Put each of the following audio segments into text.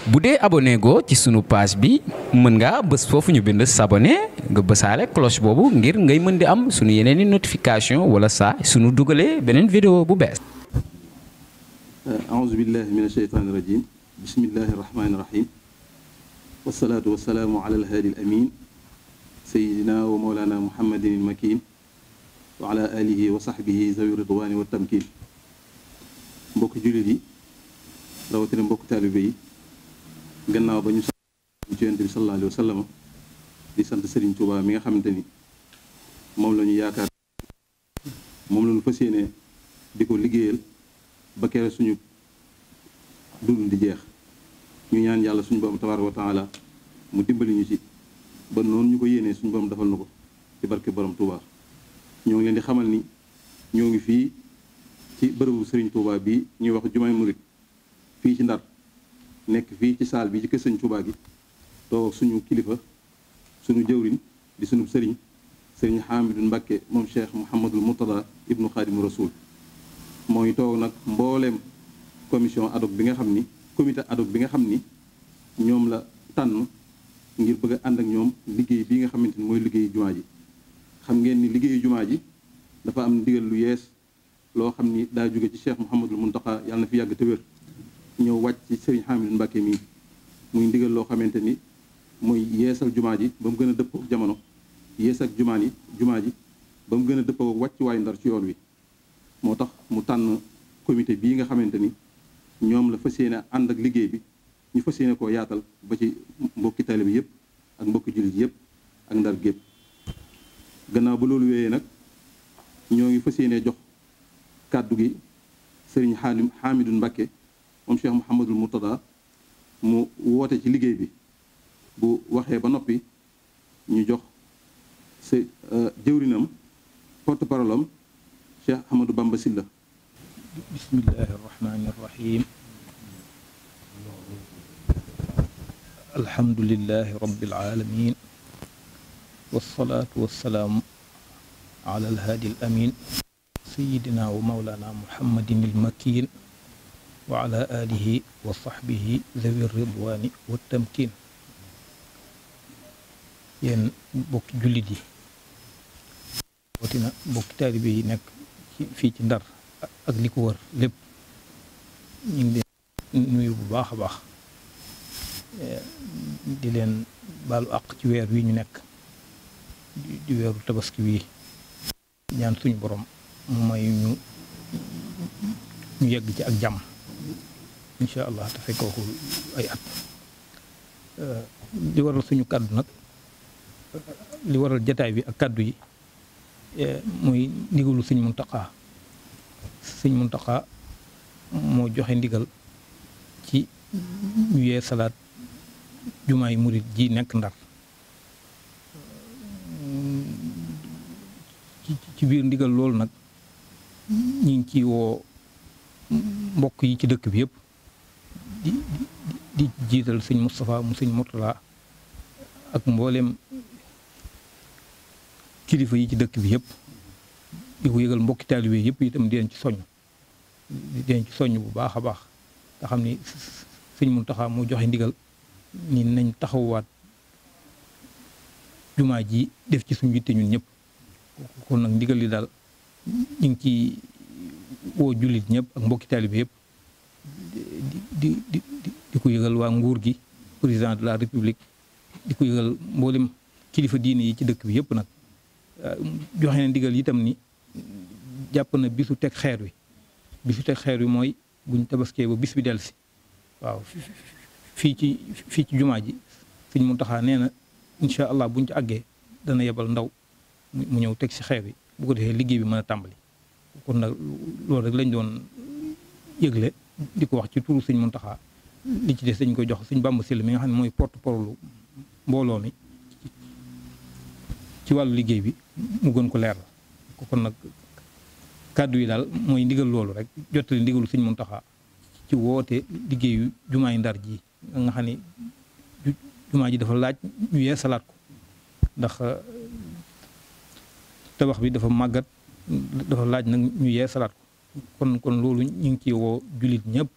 bu dee abonné go ci sunu page bi mën ngaa bës foofu ñu bind s'abonner nga bësaale cloche boobu ngir ngay mën di am sunu yeneen i notification wala saa sunu dugalee beneen vidéo bu bees. aouzu billahi min asheytaani rajim bismillahi rahmaani rahim wasalaatu wasalaamu ala alhaadi al amin sayidina wa mawlana muhammadin il makin wa ala alihi wa sahbihi zawi ridwani wa tamkin mbokk jullit yi rawatina mbokk taalibe yi gannaaw ba ñu sant ci yonent bi sallallahu alayhi wa sallam di sant Serigne Touba mi nga xamante ni moom la ñu yaakaar moom la ñu fas yéene di ko liggéeyal ba kere suñu dund di jeex ñu ñaan yàlla suñu borom tabaaraka wa taala mu dimbali ñu ci ba noonu ñu ko yéenee suñu borom defal na ko ci barke borom Touba. ñoo ngi leen di xamal ni ñoo ngi fii ci bërëbu Serigne Touba bii ñuy wax Jumaay Murid fii ci Ndar nekk fii ci saal bi ci kër Serigne Touba gi toog suñu kilifa suñu jëwriñ di suñu sëriñ Serigne Hamidou Mbacké moom Cheikh Mouhamadul Murtada ibnu Xaadimu Rasul mooy toog nag mbooleem commission ad hoc bi nga xam ni comité ad hoc bi nga xam ni ñoom la tànn ngir bëgg a ànd ak ñoom liggéey bii nga xamante ni mooy liggéeyu jumaa ji. xam ngeen ni liggéeyu jumaa ji dafa am ndigal lu yees loo xam ni daa jóge ci Cheikh Mouhamadul Mountakha yàlla na fi yàgg te wér ñëw wàcc ci Serigne Hamidou Mbacké mii muy ndigal loo xamante ni mooy yeesal jumaa ji ba mu gën a dëppoo ak jamono yeesal jumaa ji ba mu gën a dëppoo ak wàcc waay Ndar ci yoon wi. moo tax mu tànn comité bii nga xamante ni ñoom la fas yéene ànd ak liggéey bi ñu fas yéene koo yaatal ba ci mbokki taalibe bi yëpp ak mbokki jullit yëpp ak Ndar gépp gannaaw ba loolu wéyee nag ñoo ngi fas yéene jox kàddu gi Serigne Hamidou Mbacké moom Cheikh Mouhamadul Mourtada mu woote ci liggéey bi bu waxee ba noppi ñu jox sa jëwrinam porte-parole am Cheikh Ahmadou Bamba Sylla. bismillahi irrahmani irrahim alhamdulilahi rabbil alamin wasalaatu wasalaamu ala alhaadi al amin sayidina wa maulana muhammadin il makin wa ala alihi wa sahbihi zawi ridwani wa tamkin yéen bokki jullit yi watina bokki taalibe yi nekk fii ci Ndar ak li ko wër lépp ñu ngi leen nuyu bu baax a baax di leen baalu àq ci weer wi ñu nekk di weeru tabaski wii ñaan suñu borom mu may ñu yegg ci ak jàmm incha allah te fekkoo ko ay at li waral suñu kàddu nag li waral jataay bi ak kàddu yi mooy ndigalu sëñ Muntaxa moo joxe ndigal ci ñu yee salaat jumaay murit ji nekk Ndar ci biir ndigal loolu nag ñu ngi ci woo mbokk yi ci dëkk bi yëpp di jiital sëñ Moustapha mu sëñ Mourtala ak mbooleem kilifa yi ci dëkk bi yëpp di ko yëgal mbokki taalibe yëpp itam di leen ci soññ bu baax a baax nga xam ni sëñ Muntaxa moo joxe ndigal ni nañ taxawaat jumaa ji def ci suñu yitte ñun ñëpp kon nag ndigal li daal ñu ngi ci woo jullit ñëpp ak mbokki taalibe yëpp di ko yëgal waa nguur gi président de la république di ko yëgal mboolem kilifa diine yi ci dëkk bi yëpp nag joxe na ndigal itam ni jàpp na bisu teg xeer wi mooy buñ tabaskee ba bis bi dellusi waaw fii ci jumaa ji Sëñ Muntaxa nee na incha allah buñ ci àggee dana yebal ndaw mu ñëw teg si xeer wi bu ko defee liggéey bi mën a tàmbali kon nag loolu rek lañ doon yëgle di ko wax ci turu Sëñ Muntaxa li ci des dañ koy jox Sëñ Bamba Sylla mi nga xam ne mooy porte-parole mbooloo mi ci wàllu liggéey bi mu gën ko leeral kon nag kàddu yi daal mooy ndigal loolu rek jottali ndigalu Sëñ Muntaxa ci woote liggéeyu jumaay Ndar ji nga xam ne jumaa ji dafa laaj ñu yee salaat ko ndax tabax bi dafa màggat dafa laaj nag ñu yee salaat ko kon loolu ñu ngi ci woo jullit ñëpp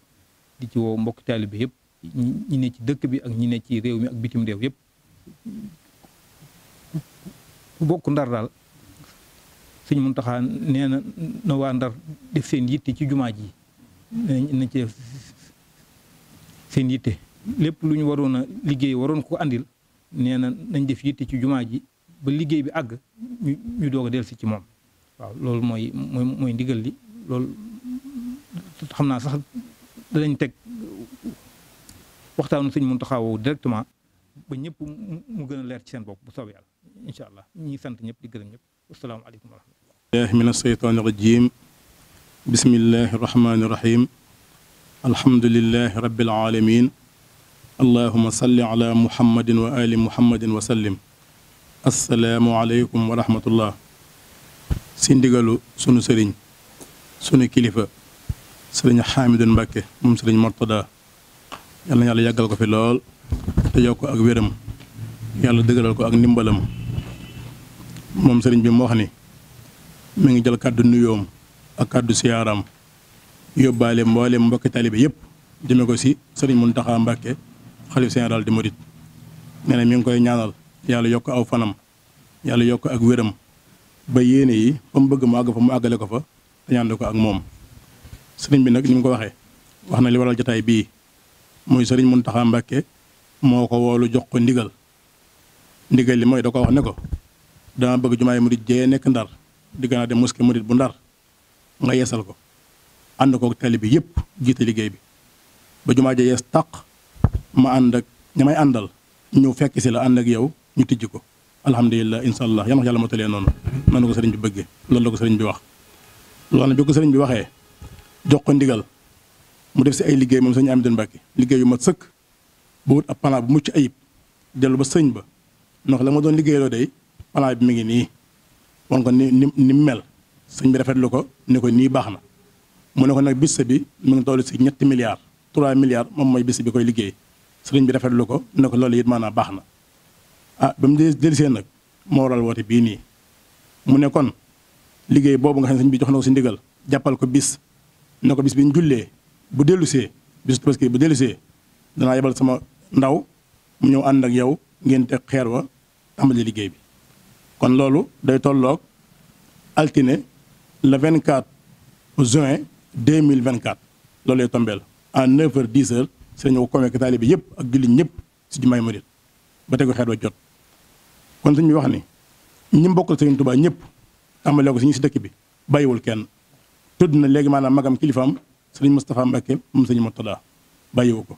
di ci woo mbokki taalibe yëpp ñi ne ci dëkk bi ak ñi ne ci réew mi ak bitim réew yëpp ku bokk Ndar daal Sëñ Muntaxa nee na waa Ndar def seen yitte ci jumaa ji na ci def seen yitte lépp lu ñu waroon a liggéey waroon ko andil nee na nañ def yitte ci jumaa ji ba liggéey bi àgg ñu doog a dellusi ci moom waaw loolu mooy ndigal li loolu xam naa sax danañ teg waxtaanu Sëñ Muntaxa woowu directement ba ñëpp mu gën a leer ci seen bopp bu soobee yàlla incha allah ñi sant ñëpp di gërëm ñëpp asalaamaaleykum wa rahmatulah min asheytaani rajim bismillahi rahmaani rahim alhamdulilahi rabbil alamin allahuma salli ala muhammadin wa ali muhammadin wa sallim assalaamu aleykum wa rahmatullah si ndigalu sunu sëriñ sunu kilifa sëriñ Xaamidun Mbàkke moom sëriñ Mortada yal na yàlla yàggal ko fi lool te yokk ak wéram yàlla dëgëral ko ak ndimbalam moom sëriñ bi mu wax ni mi ngi jël kàddu nuyoom ak kàddu siyaaram yóbbaale mboolem mbokki talibe yëpp jëme ko si sëriñ Muntaxa Mbàkke xalif général di murit nee na mi ngi koy ñaanal yàlla yokk aw fanam yàlla yokk ak wéram ba yéene yi fa mu bëgg mu àgg fa mu àggale ko fa te ñaan ko ak moom sëriñ bi nag ni mu ko waxee wax na li waral jotaay bii muy sëriñ Muntaxa Mbàkke moo ko woolu jox ko ndigal li mooy da ko wax ne ko dama bëgg jumaay murit jee nekk Ndar di gën a dem mosquée murit bu Ndar nga yeesal ko ànd ko tali bi yëpp jiite liggéey bi ba jumaa ja yees tàq ma ànd ak ña may àndal ñëw fekk si la ànd ak yow ñu tijj ko alhamdulilah incha allah yal na yàlla motalee noonu ko sëriñ bi bëggee loolu la ko sëriñ bi wax. loolu nag bi ko sëriñ bi waxee jox ko ndigal mu def si ay liggéey moom sëriñ Amidou Mbacke liggéey yu mat sëkk ba wut ab plan bu mucc ayib dellu ba sëriñ ba ndax la ma doon liggéeyaloo day plan bi mi ngi nii wan ko ni mel sëñ bi rafetlu ko ne ko nii baax na mu ne ko nag bis bi mu ngi toll si 3 milliards moom mooy bis bi koy liggéey sëriñ bi rafetlu ko ne ko loolu it maanaam baax na ba mu dellusee nag moo waral woote bii nii mu ne kon liggéey boobu nga xam ne sëñ bi jox na ko si ndigal jàppal ko bis ne ko bis bi ñu jullee bu dellusee bis Tabaski bu dellusee danaa yebal sama ndaw mu ñëw ànd ak yow ngeen teg xeer wa tàmbali liggéey bi kon loolu day tolloog altine le 24 juin 2024 loolu lay tombeel à 9h 10h sëñ ko convaincre taalibe bi yëpp ak jullit ñëpp si jumaay murit ba tegu xeer wa jot kon sëñ bi wax ni ñi mbokkal Sëriñ Tuubaa ñëpp tàmbalee ko si ñu si dëkk bi bàyyiwul kenn tudd na léegi maanaam magam kilifaam sëriñ Moustapha Mbacke moom sëriñ Mortada bàyyiwu ko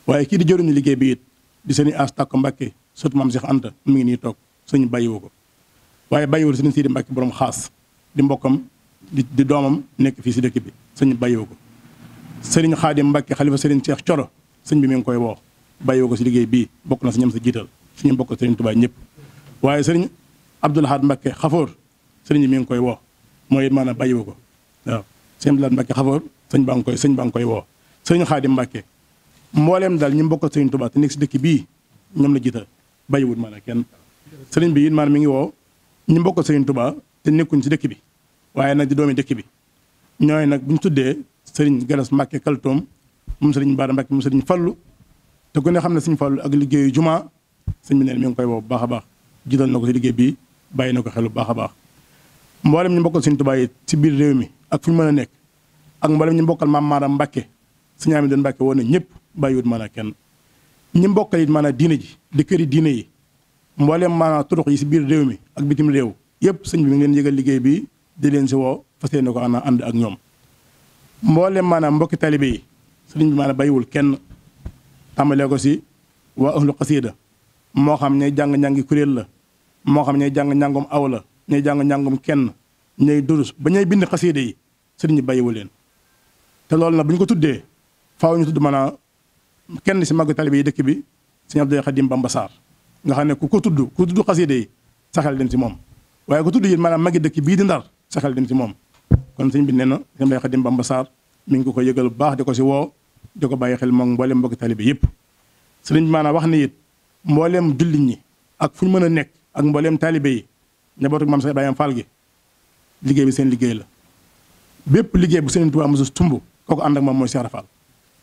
waaye kii di jëruñu liggéey bi it di sëriñ As Takko Mbacke surtout maam Cheikh Anta mi ngi nii toog sëñ bàyyiwu ko waaye bàyyiwul sëriñ Sidi Mbacke borom xaas di mbokkam di doomam nekk fii si dëkk bi sëñ bàyyiwu ko sëriñ Xaadim Mbacke xalifa sëriñ Cheikh Coro sëñ bi mi ngi koy woo bàyyiwu ko si liggéey bii bokk na si ñam sa jiital suñu mbokk sëriñ Tuubaa ñëpp waaye sëriñ Abdoul Ahad Mbacke xafoor sëriñ bi mi ngi koy woo mooy it maanaam bàyyiwu ko waaw sëriñ Abdoul Ahad Mbacke xafoor sëñ baa ngi koy woo sëriñ Xaadim Mbacke mbooleem daal ñi mbokk sëriñ Tuubaa te nekk si dëkk bii ñoom la jiital bàyyiwul maanaam kenn sëriñ bi it maanaam mi ngi woo ñi mbokk sëriñ Tuubaa te nekkuñ si dëkk bi waaye nag di doomi dëkk bi ñooy nag bu ñu tuddee sëriñ Galas Mbacke Kaltoom moom sëriñ Baara Mbacke moom sëriñ Fallu te ku ne xam ne sëriñ Fallu ak liggéeyu jumaa sëñ bi neen mi ngi koy woo bu baax a baax jiital na ko si liggéey bi bàyyi na ko xel bu baax a baax mboolem ñu mbokkal sëriñ Tuubaa yi si biir réew mi ak fu ñu mën a nekk ak mboolem ñu mbokkal maam Maaram Mbacke sëñ Amidou Mbacke woon na ñëpp bàyyiwut maanaam kenn ñi mbokkal it maanaam diine ji di këri diine yi mboolem maanaam turux yi si biir réew mi ak bitim réew yëpp sëñ bi mi ngi leen yëgal liggéey bi di leen si woo fas yéene ko ànd ak ñoom mboolem maanaam mbokki talibe yi sëriñ bi maanaam bàyyiwul kenn tàmbalee ko si waa ahlu xasiida moo xam ñay jàng njàngi kuréel la moo xam ñay jàng njàngum aw la ñay jàng njàngum kenn ñay durus ba ñay bind xasiida yi sëriñ bi bàyyiwul leen te loolu nag bu ñu ko tuddee faaw ñu tudd maanaam kenn si màggu talibe yi dëkk bi sëriñ Abdou Khadim Bamba Sarr nga xam ne ku tudd xasiida yi saxel dem si moom waaye ku tudd it maanaam màggi dëkk bii di Ndar saxel dem si moom kon sëñ bi nee na sëñ Abdou Khadim Bamba Sarr mi ngi ko yëgal bu baax di ko si woo di ko bàyyi xel moom mboolem mbokki talibe yëpp sëriñ bi maanaam wax ni it mbooleem jullit ñi ak fu ñu mën a nekk ak mbooleem taalibe yi njabootu maam Cheikh Ibrahima Fall gi liggéey bi seen liggéey la bépp liggéey bu Sëriñ Tuubaa mosu tumb kooku ànd ak moom mooy Cheikh Fall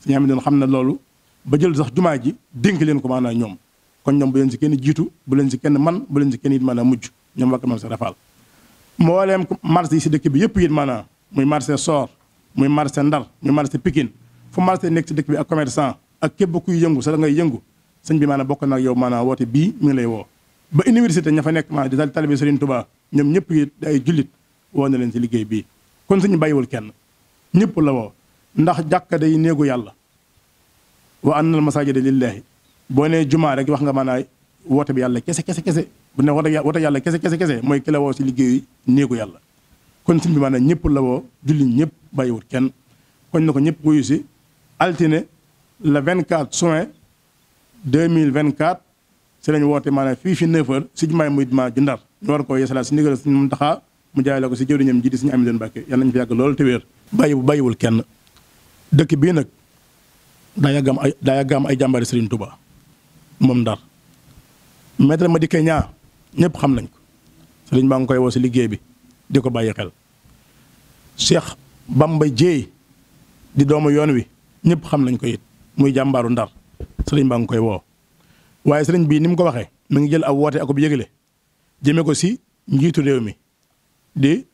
sëñ am doon xam ne loolu ba jël sax jumaa ji dénk leen ko maanaam ñoom kon ñoom bu leen si kenn jiitu bu leen si kenn man bu leen si kenn it maanaam mujj ñoom wakk man sa rafal mbooleem marché yi si dëkk bi yëpp it maanaam muy marché Sor muy marché Ndar muy marché Pikine fu marché nekk si dëkk bi ak commerçant ak képp kuy yëngu sa la ngay yëngu sëñ bi maanaam bokk na ak yow maanaam woote bii mi ngi lay woo ba université ña fa nekk maanaam di talibé Serigne Touba ñoom ñëpp it ay jullit woo na leen si liggéey bii kon suñu bàyyiwul kenn ñëpp la woo ndax jàkka day néegu yàlla wa annal masaajida lillaahi boo nee jumaa rek wax nga maanaam woote bi yàlla kese bu ne woote yàlla kese mooy ki la woo si liggéeyu néegu yàlla kon suñ bi maanaam ñëpp la woo jullit ñëpp bàyyiwul kenn kon na ko ñëpp wuyu si altine le 24 juin 2024 si lañ woote maanaam fii fi 9h si jumaay muy jumaa ju Ndar ñu war koo yeesalaat si ndigal suñu Muntaxa mu jaay la ko si jëwriñam ji di suñu Amidou Mbàkke yàlla nañu fi yàgg loolu te wér bàyyiwul kenn dëkk bii nag daa yàgg am ay jàmbaari Serigne Touba moom Ndar maître Madické Niang ñëpp xam nañ ko Serigne baa ngi koy woo si liggéey bi di ko bàyyi xel Cheikh Bamba Dieye di doomu yoon wi ñëpp xam nañ ko it muy jàmbaaru Ndar Serigne baa ngi koy woo waaye Serigne bii ni mu ko waxee mu ngi jël ab woote ak bu yëgle jëmee ko si njiitu réew mi di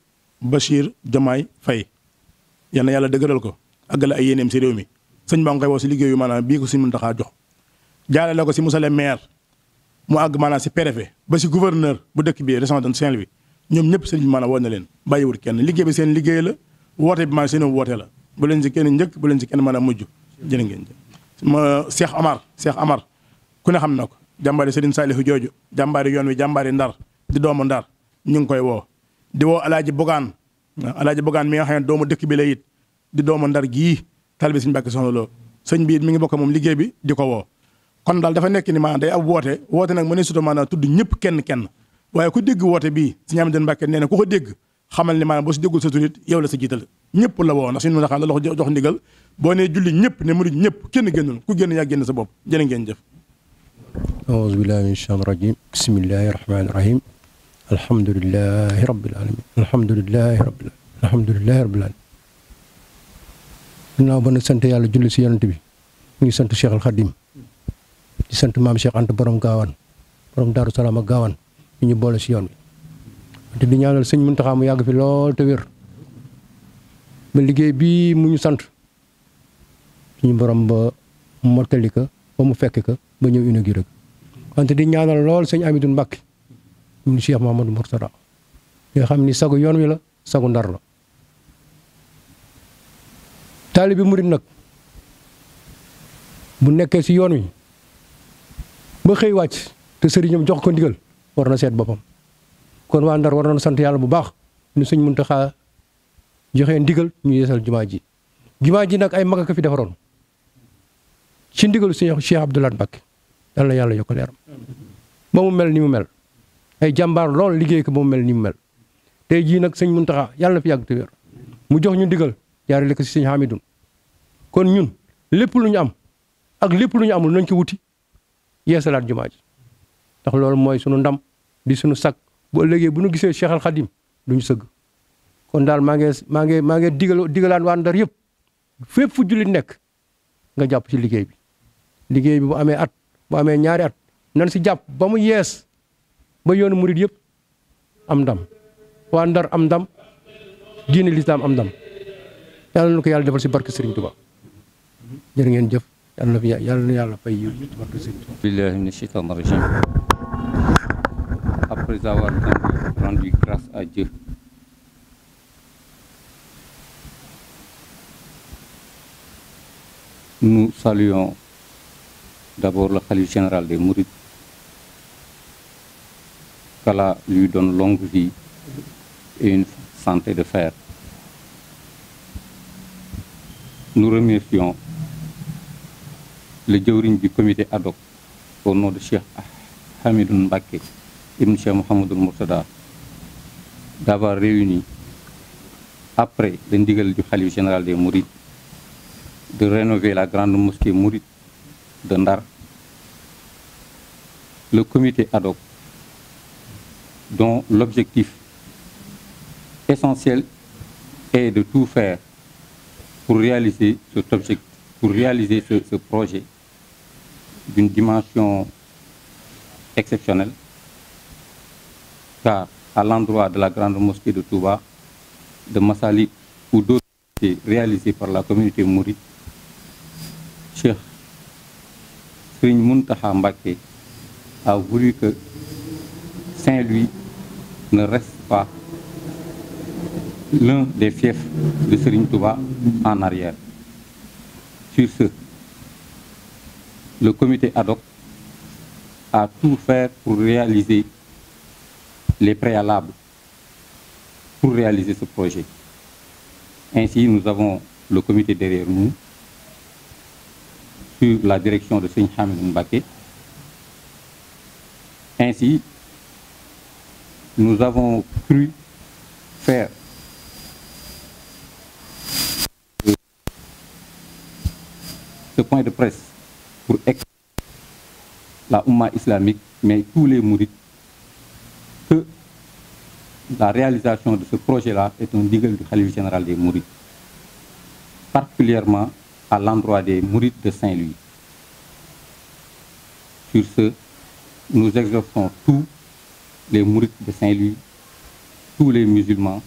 Bachir Diomaye Faye yal na yàlla dëgëral ko àggale ay yéeneem si réew mi sëñ baa ngi koy woo si liggéeyu maanaam bii ko si Muntaxa jox jaarale ko si monsieur le maire mu àgg maanaam si préfet ba si gouverneur bu dëkk bi région de Saint-Louis ñoom ñëpp sëñ bi maanaam woo na leen bàyyiwul kenn liggéey bi seen liggéey la woote bi maanaam seen woote la bu leen si kenn njëkk bu leen si kenn maanaam mujj jërë ngeen jëf ma Cheikh Amar ku ne xam na ko jàmbaari Serigne Saliou jooju jàmbaari yoon wi jàmbaari Ndar di doomu Ndar ñu ngi koy woo di woo alaaji Bogaan mi nga xam ne doomu dëkk bi la it di doomu Ndar gii taalibe Sëñ Mbàkke Soxna Lo sëñ bi it mi ngi bokk moom liggéey bi di ko woo kon daal dafa nekk ni maanaam day ab woote nag mu ne surtout maanaam tudd ñëpp kenn waaye ku dégg woote bii Sëñ Amidou Mbàkke nee na ku ko dégg xamal ni maanaam boo si déggul sa turit yow la sa jiital ñëpp la woo ndax suñu mën a xam la jox ndigal boo nee julli ñëpp ne murid ñëpp kenn génnul ku génn yaa génn sa bopp jërë ngeen jëf aouzu billahi min shaytaani rajim bismillahi rahmaani rahim alhamdulillahi rabbil alamin alhamdulillahi rabbil alamin ginnaaw ba nag sant yàlla julli si yonent bi ñu ngi sant Cheikh Al Khadim di sant maam Cheikh Anta borom gaawaan borom Daaru Salaam ak gaawaan ñu boole si yoon bi te di ñaanal sëñ Muntaxa mu yàgg fi lool te wér ba liggéey bii mu ñu sant suñu borom ba mottali ko ba mu fekk ko ba ñëw inauguré ko wante di ñaanal lool sëñ Amidou Mbàkke ñu Cheikh Mahamadou Mourtada nga xam ni sagu yoon wi la sagu Ndar la taalibi murid nag bu nekkee si yoon wi ba xëy wàcc te sëriñam jox ko ndigal war na seet boppam kon waa Ndar war na sant yàlla bu baax ni sëñ Muntaxa joxe ndigal ñu yeesal jumaa ji nag ay mag a ko fi defaroon ci ndigalu sëñ Cheikh Abdoulaye Mbacke yal na yàlla yokk leeram ba mu mel ni mu mel ay jàmbaar lool liggéey ko ba mu mel ni mu mel tey jii nag sëñ Muntaxa yàlla na fi yàgg te wér mu jox ñu ndigal jaarale ko si sëñ Hamidou kon ñun lépp lu ñu am ak lépp lu ñu amul nañ ko wuti yeesalaat jumaa ji ndax loolu mooy sunu ndam di sunu sag bu ëllëgee bu ñu gisee Cheikh Al Khadim duñu sëgg kon daal maa ngi digalaan waa Ndar yëpp fépp fu jullit nekk nga jàpp ci liggéey bi bu amee at bu amee ñaari at nan si jàpp ba mu yees ba yoonu murid yëpp am ndam waa Ndar am ndam diine lislaam am ndam yàlla na ko yàlla defal si barke Serigne Touba jërë ngeen jëf yàlla na yàlla fay yiw ci barke Serigne Touba. Billahi mina shaytani rajim. Après avoir rendu grâce à Dieu, nous saluons d'abord le khalife général des Mourides, qu'Allah lui donne longue vie et une santé de fer. Nous remercions le jawriñ du comité ad hoc au nom de Cheikh Hamidou Mbacke ibn Cheikh Mouhamadoul Mourtada d'avoir réuni, après le ndigal du khalife général des Mourides, de rénover la grande mosquée mouride de Ndar. Le comité ad hoc, dont l'objectif essentiel est de tout faire pour réaliser cet objectif, pour réaliser ce projet d'une dimension exceptionnelle, car à l'endroit de la grande mosquée de Touba, de Massalik ou d'autres réalisés par la communauté mouride, Cheikh Serigne Mountakha Mbacké a voulu que Saint-Louis ne reste pas l'un des fiefs de Serigne Touba en arrière. Sur ce, le comité ad hoc a tout fait pour réaliser les préalables pour réaliser ce projet. Ainsi, nous avons le comité derrière nous, sur la direction de Serigne Hamidou Mbacké. Ainsi, nous avons cru faire ce point de presse pour expliquer la Oumma islamique, mais tous les mourides, que la réalisation de ce projet-là est un ndigal du khalife général des mourides, particulièrement à l'endroit des mourides de Saint-Louis. Sur ce, nous exhortons tous les mourides de Saint-Louis, tous les musulmans,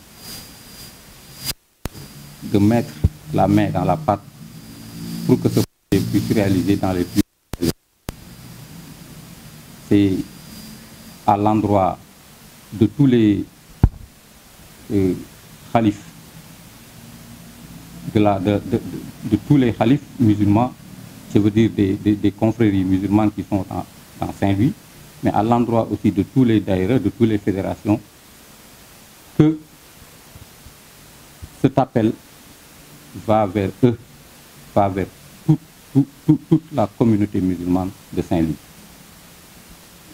de mettre la main dans la pâte pour que ce projet puisse réaliser dans les plus brefs délais. C'est à l'endroit de tous les khalifes, de tous les khalifes musulmans, je veux dire des confréries musulmanes qui sont dans Saint-Louis, mais à l'endroit aussi de tous les daïras, de toutes les fédérations, que cet appel va vers eux, va vers toute la communauté musulmane de Saint-Louis.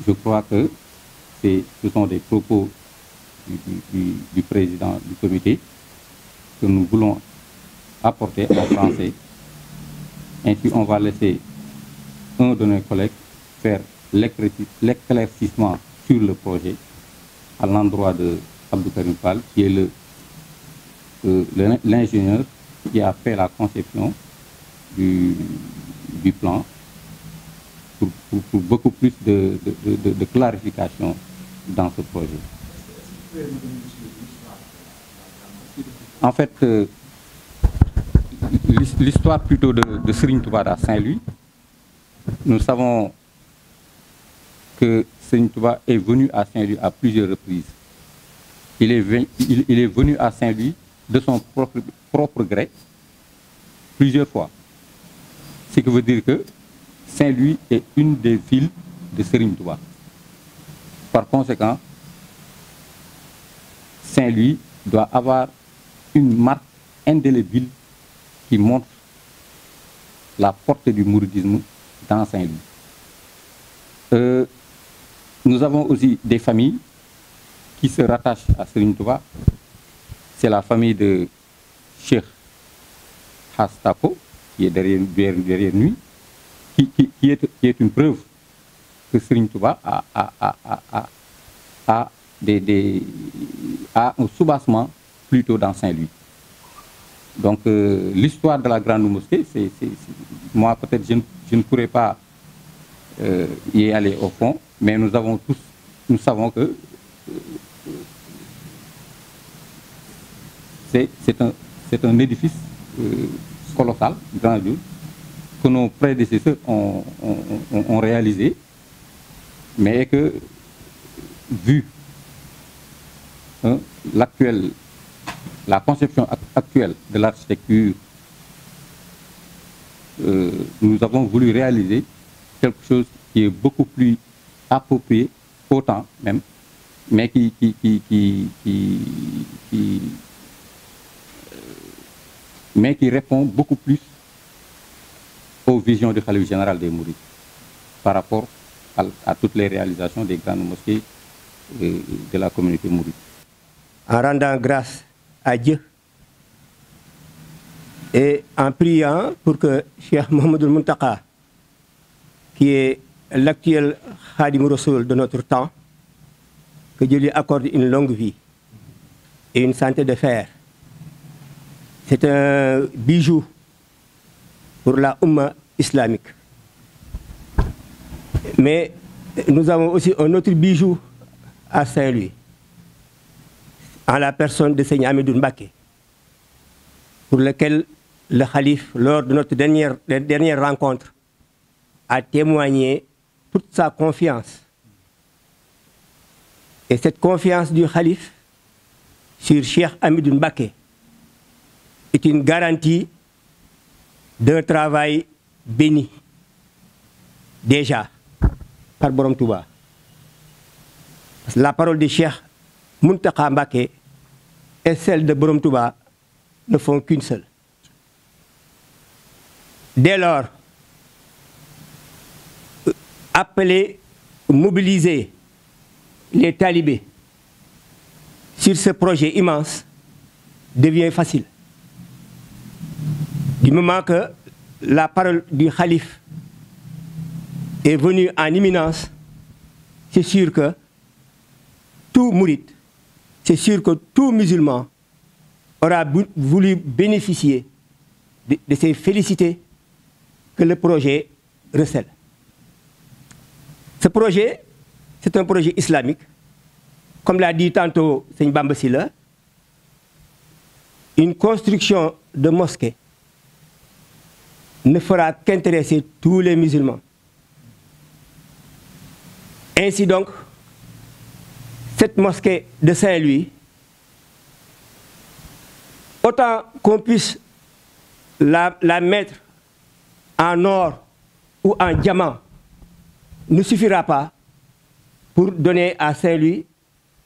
Je crois que ce sont des propos du président du comité que nous voulons apporter en français. Ainsi, on va laisser un de nos collègues faire l'éclaircissement sur le projet à l'endroit de Abdou Karim Fall, qui est l'ingénieur qui a fait la conception du plan pour beaucoup plus de clarification dans ce projet. En fait, l'histoire plutôt de Serigne Touba à Saint-Louis, nous savons que Serigne Touba est venu à Saint-Louis à plusieurs reprises. Il est venu à Saint-Louis de son propre gré plusieurs fois. Ce qui veut dire que Saint-Louis est une des villes de Serigne Touba. Par conséquent, Saint-Louis doit avoir une marque indélébile qui montre la portée du mouridisme dans Saint-Louis. Nous avons aussi des familles qui se rattachent à Serigne Touba. C'est la famille de Cheikh Hastako, qui est derrière nous, qui est une preuve que Serigne Touba a un soubassement plutôt dans Saint-Louis. Donc l'histoire de la grande mosquée, moi peut-être je ne pourrais pas y aller au fond, mais nous savons que c'est un édifice colossal, grandiose, que nos prédécesseurs ont réalisé, mais que, vu la conception actuelle de l'architecture, nous avons voulu réaliser quelque chose qui est beaucoup plus approprié, autant même, mais qui répond beaucoup plus aux visions du khalife général des mourides par rapport à toutes les réalisations des grandes mosquées de la communauté mouride. En rendant grâce à Dieu et en priant pour que Cheikh Mouhamadoul Mountakha, qui est l'actuel Khadim Rassoul de notre temps, que Dieu lui accorde une longue vie et une santé de fer. C'est un bijou pour la Oumma islamique. Mais nous avons aussi un autre bijou à Saint-Louis, en la personne de Seigneur Hamidou Mbacké, pour lequel le Khalife, lors de notre dernière rencontre, a témoigné toute sa confiance. Et cette confiance du Khalife sur Cheikh Hamidou Mbacké est une garantie d'un travail béni, déjà, par Borom Touba. Parce que la parole de Cheikh Mountakha Mbacké et celle de Borom Touba ne font qu'une seule. Dès lors, appeler, mobiliser les talibés sur ce projet immense devient facile. Du moment que la parole du Khalife est venue en imminence, c'est sûr que tout mouride, c'est sûr que tout musulman aura voulu bénéficier de ces félicités que le projet recèle. Ce projet, c'est un projet islamique. Comme l'a dit tantôt Seigne Bamba Sylla, une construction de mosquée ne fera qu'intéresser tous les musulmans. Ainsi donc, cette mosquée de Saint-Louis, autant qu'on puisse la mettre en or ou en diamant, ne suffira pas pour donner à Saint-Louis,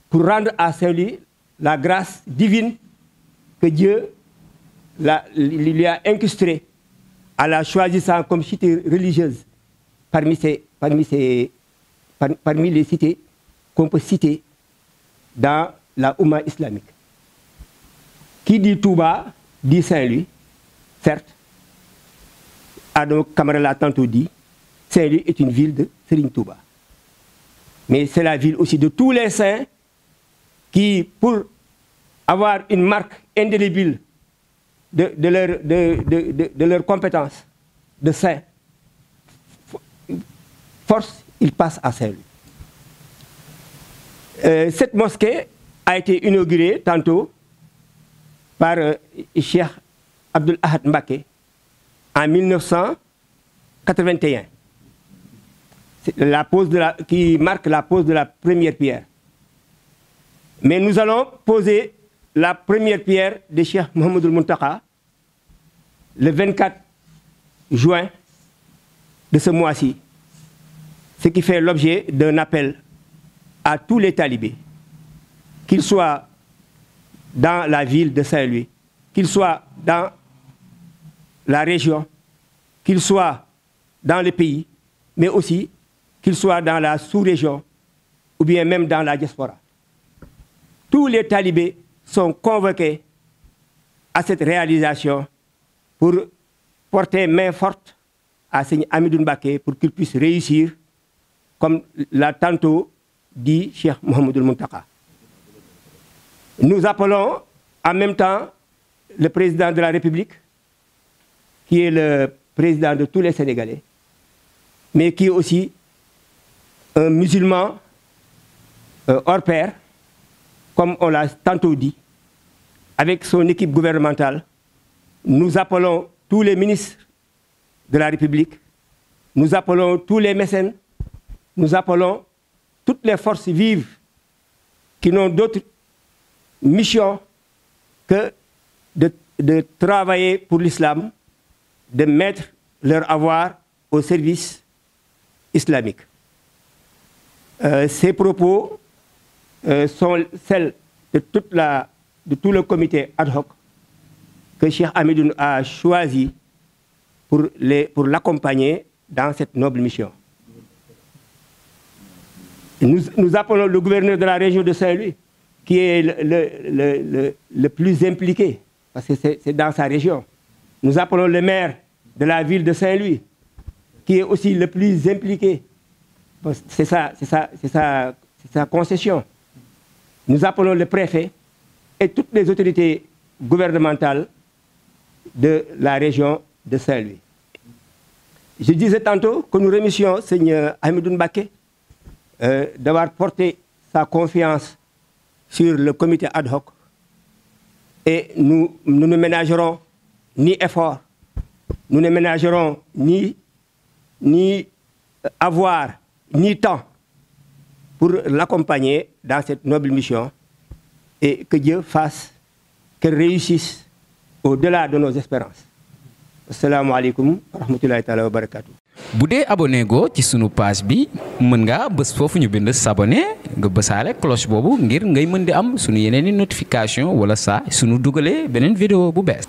pour rendre à Saint-Louis la grâce divine que Dieu lui a incrustée en la choisissant comme cité religieuse parmi les cités qu'on peut citer dans la Oumma islamique. Qui dit Touba dit Saint-Louis, certes. Adam Kamara l'a tantôt dit, Saint-Louis est une ville de Serigne Touba. Mais c'est la ville aussi de tous les saints qui, pour avoir une marque indélébile de leur compétence de saint, force, ils passent à Saint-Louis. Cette mosquée a été inaugurée tantôt par Cheikh Abdoul Ahad Mbacké en 1981. Qui marque la pose de la première pierre. Mais nous allons poser la première pierre de Cheikh Mouhamadoul Mountakha le 24 juin de ce mois-ci, ce qui fait l'objet d'un appel à tous les talibés, qu'ils soient dans la ville de Saint-Louis, qu'ils soient dans la région, qu'ils soient dans le pays, mais aussi qu'ils soient dans la sous-région ou bien même dans la diaspora. Tous les talibés sont convoqués à cette réalisation pour porter main forte à Seigne Hamidou Mbacké pour qu'il puisse réussir, comme l'a tantôt dit Cheikh Mouhamadoul Mountakha. Nous appelons en même temps le président de la République, qui est le président de tous les Sénégalais, mais qui est aussi un musulman hors pair, comme on l'a tantôt dit, avec son équipe gouvernementale. Nous appelons tous les ministres de la République, nous appelons tous les mécènes, nous appelons toutes les forces vives qui n'ont d'autre mission que de travailler pour l'islam, de mettre leur avoir au service islamique. Ces propos sont celles de tout le comité ad hoc que Cheikh Hamidou a choisi pour l'accompagner dans cette noble mission. Nous appelons le gouverneur de la région de Saint-Louis, qui est le plus impliqué, parce que c'est dans sa région. Nous appelons le maire de la ville de Saint-Louis, qui est aussi le plus impliqué. C'est sa concession. Nous appelons le préfet et toutes les autorités gouvernementales de la région de Saint-Louis. Je disais tantôt que nous remercions Seigneur Hamidou Mbacké d'avoir porté sa confiance sur le comité ad hoc, et nous ne ménagerons ni effort, nous ne ménagerons ni avoir, ni temps pour l'accompagner dans cette noble mission, et que Dieu fasse qu'elle réussisse au-delà de nos espérances. Assalamu alaikum wa rahmatullahi ta'ala wa barakatuh. bu dee abonné go ci sunu page bi mën ngaa bës foofu ñu bind s'abonner nga bësaale cloche boobu ngir ngay mën di am sunu yeneeni notification wala saa sunu dugalee beneen vidéo bu bees